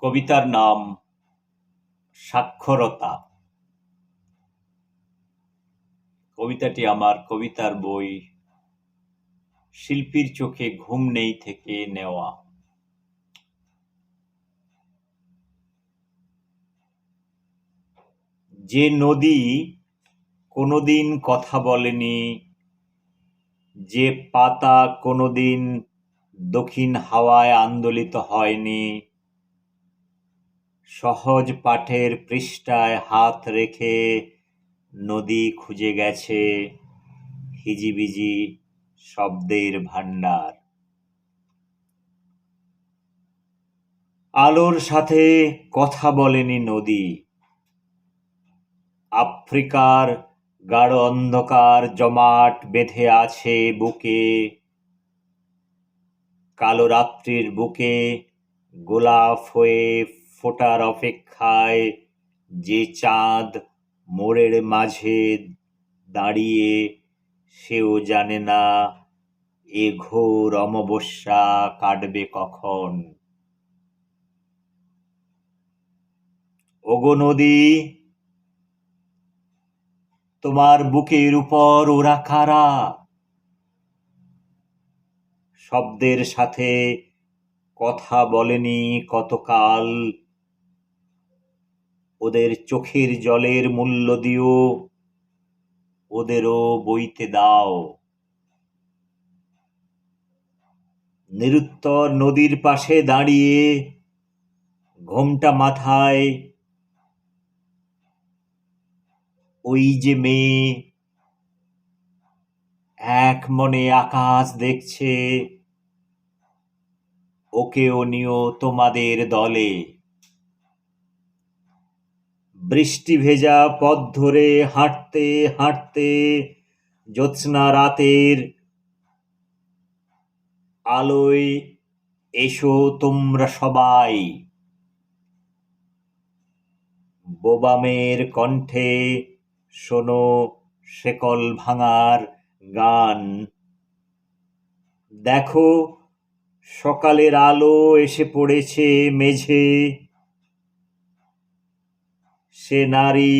কবিতার নাম সাক্ষরতা। কবিতাটি আমার কবিতার বই শিল্পীর চোখে ঘুম নেই থেকে নেওয়া। যে নদী কোনোদিন কথা বলেনি, যে পাতা কোনোদিন দক্ষিণ হাওয়ায় আন্দোলিত হয়নি, সহজ পাঠের পৃষ্ঠায় হাত রেখে নদী খুঁজে গেছে হিজিবিজি শব্দের ভাণ্ডার। আলোর সাথে কথা বলেনি নদী, আফ্রিকার গাঢ় অন্ধকার জমাট বেঁধে আছে বুকে, কালো রাত্রির বুকে গোলাপ হয়ে ফোটার অপেক্ষায় যে চাঁদ মোড়ের মাঝে দাঁড়িয়ে, সেও জানে না এ ঘোর অমাবস্যা কাটবে কখন। ওগো নদী, তোমার বুকের উপর ওরা কারা? শব্দের সাথে কথা বলেনি কতকাল, ওদের চোখের জলের মূল্য দিও, ওদেরও বইতে দাও। নিরুত্তর নদীর পাশে দাঁড়িয়ে ঘোমটা মাথায় ওই যে মেয়ে এক মনে আকাশ দেখছে, ওকেও নিও তোমাদের দলে। বৃষ্টি ভেজা পথ ধরে হাঁটতে হাঁটতে জ্যোৎস্না রাতের আলোয় এসো তোমরা সবাই। বোবামের কণ্ঠে শোনো শেকল ভাঙার গান। দেখো সকালের আলো এসে পড়েছে মেঝে, সে নারী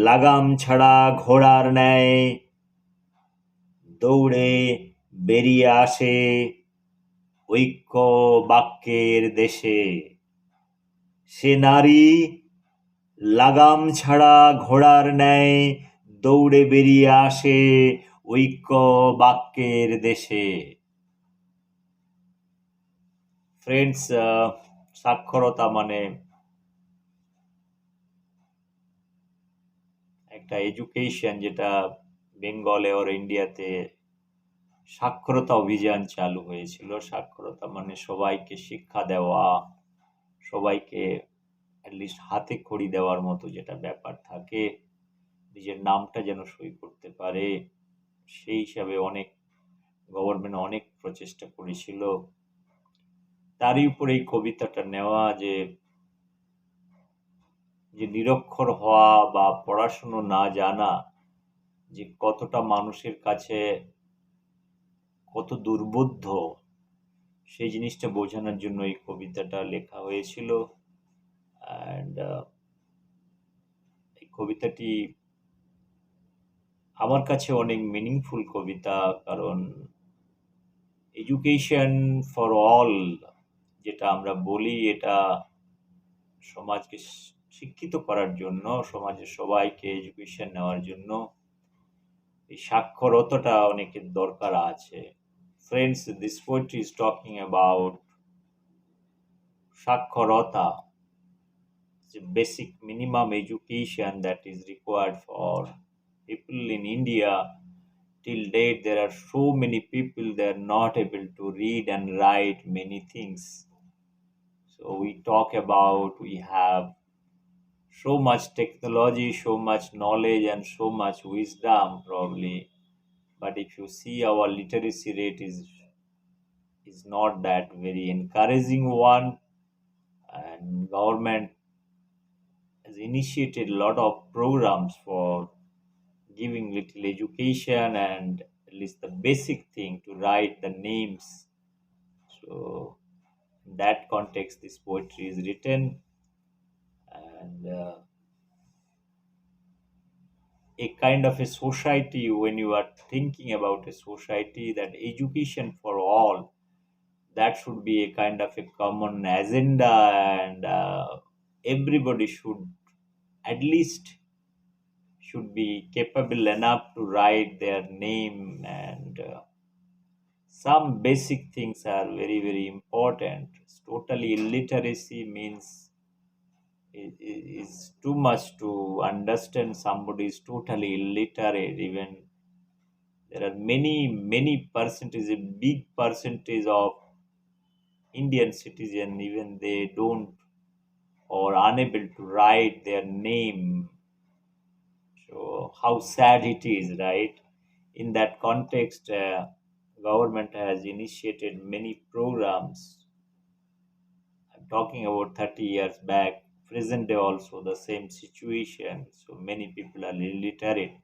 লাগাম ছাড়া ঘোড়ার ন্যায় দৌড়ে বেরিয়ে আসে ঐক্য বাক্যের দেশে। সে নারী লাগাম ছাড়া ঘোড়ার ন্যায় দৌড়ে বেরিয়ে আসে ঐক্য বাক্যের দেশে। ফ্রেন্ডস, সাক্ষরতা মানে একটা এডুকেশন, যেটা বেঙ্গলে ওর ইন্ডিয়াতে সাক্ষরতা অভিযান চালু হয়েছিল। সাক্ষরতা মানে সবাইকে শিক্ষা দেওয়া, সবাইকে অ্যাটলিস্ট হাতে খড়ি দেওয়ার মতো যেটা ব্যাপার থাকে, নিজের নামটা যেন সই করতে পারে, সেই হিসাবে গভর্নমেন্ট অনেক প্রচেষ্টা করেছিল। তারই উপরে এই কবিতাটা নেওয়া, যে নিরক্ষর হওয়া বা পড়াশুনো না জানা যে কতটা মানুষের কাছে কত দুর্বোধ্য, সেই জিনিসটা বোঝানোর জন্য এই কবিতাটা লেখা হয়েছিল। অ্যান্ড এই কবিতাটি আমার কাছে অনেক মিনিংফুল কবিতা, কারণ এডুকেশন ফর অল যেটা আমরা বলি, এটা সমাজকে শিক্ষিত করার জন্য, সমাজের সবাইকে এডুকেশন নেওয়ার জন্য এই সাক্ষরতাটা অনেকের দরকার আছে। Friends, this poetry is talking about সাক্ষরতা, the basic minimum education that is required for people in India. Till date, there are so many people, they are not able to read and write many things. So we talk about, we have so much technology, so much knowledge, and so much wisdom probably. But if you see, our literacy rate is not that very encouraging one. And government has initiated a lot of programs for giving little education and at least the basic thing to write the names. So In that context, this poetry is written, and a kind of a society, when you are thinking about a society, that education for all, that should be a kind of a common agenda, and everybody should at least should be capable enough to write their name, and some basic things are very very important. Totally illiteracy means is too much to understand somebody is totally illiterate. Even there are many percentage, a big percentage of Indian citizen, even they don't or unable to write their name. So how sad it is, right? In that context, government has initiated many programs. I'm talking about 30 years back. Present day also the same situation. So many people are illiterate.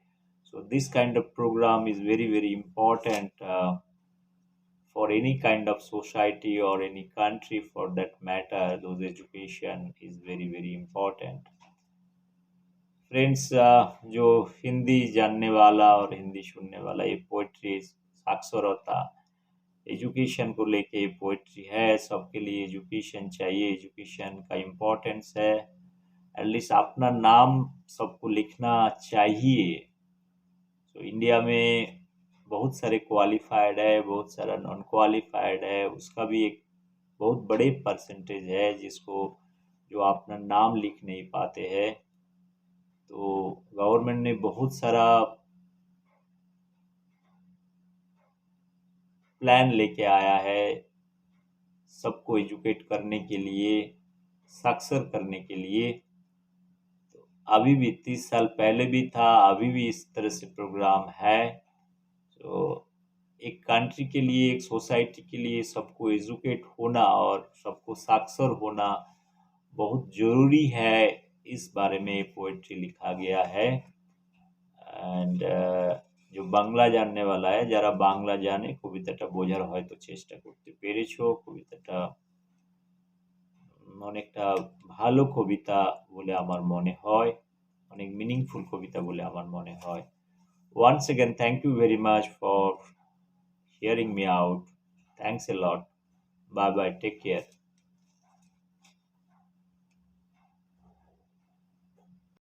So this kind of program is very very important for any kind of society or any country for that matter. Those education is very very important. Friends, जो हिंदी जानने वाला और हिंदी सुनने वाला, ये poetry साक्षरता education को लेके ये पोइट्री है। सबके लिए एजुकेशन चाहिए, एजुकेशन का इम्पोर्टेंस है। एटलीस्ट अपना नाम सबको लिखना चाहिए। तो इंडिया में बहुत सारे क्वालिफाइड है, बहुत सारा नॉन क्वालिफाइड है, उसका भी एक बहुत बड़े परसेंटेज है जिसको जो अपना नाम लिख नहीं पाते हैं। तो गवर्नमेंट ने बहुत सारा प्लान लेके आया है सबको एजुकेट करने के लिए, साक्षर करने के लिए। तो अभी भी 30 साल पहले भी था, अभी भी इस तरह से प्रोग्राम है। तो एक कंट्री के लिए, एक सोसाइटी के लिए सबको एजुकेट होना और सबको साक्षर होना बहुत ज़रूरी है। इस बारे में पोएट्री लिखा गया है। অ্যান্ড जो বাংলা জানने वाला है, যারা বাংলা জানে, কবিতাটা বোঝার হয়তো চেষ্টা করতে পেরেছো। কবিতাটা অনেকটা ভালো কবিতা বলে আমার মনে হয়, অনেক মিনিংফুল কবিতা বলে আমার মনে হয়। Once again, thank you very much for hearing me out. Thanks a lot. Bye bye. Take care.